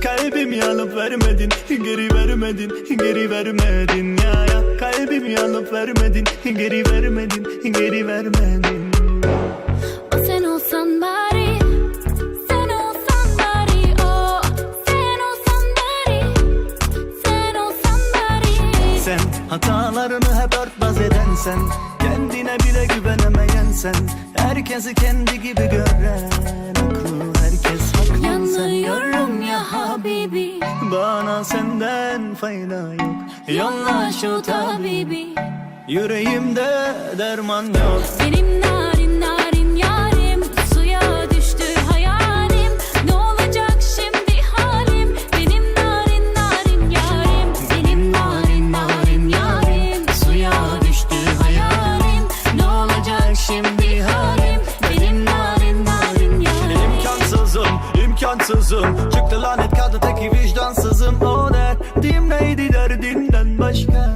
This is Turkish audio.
Kalbimi alıp vermedin, geri vermedin, geri vermedin ya ya. Kalbimi alıp vermedin, geri vermedin, geri vermedin. O sen olsan bari, sen olsan bari, o sen olsan bari, sen olsan bari. Sen hatalarını hep örtbas eden sen, kendine bile güvenemeyen sen, herkesi kendi gibi gören, aklı herkes haklı sen. Yanıyorum ya Habibi, Bana senden fayda yok. yolla şu tabibi. Yüreğimde derman yok. Benim narin narin yarim, suya düştü hayalim. Ne olacak şimdi halim? Benim narin narin yarim, benim narin narin yarim, suya düştü hayalim. Ne olacak şimdi halim? Benim narin narin yarim. İmkansızım, imkansızım. Çıktı lanet kaldı tek vicdansızım. O derdim neydi derdimden başka?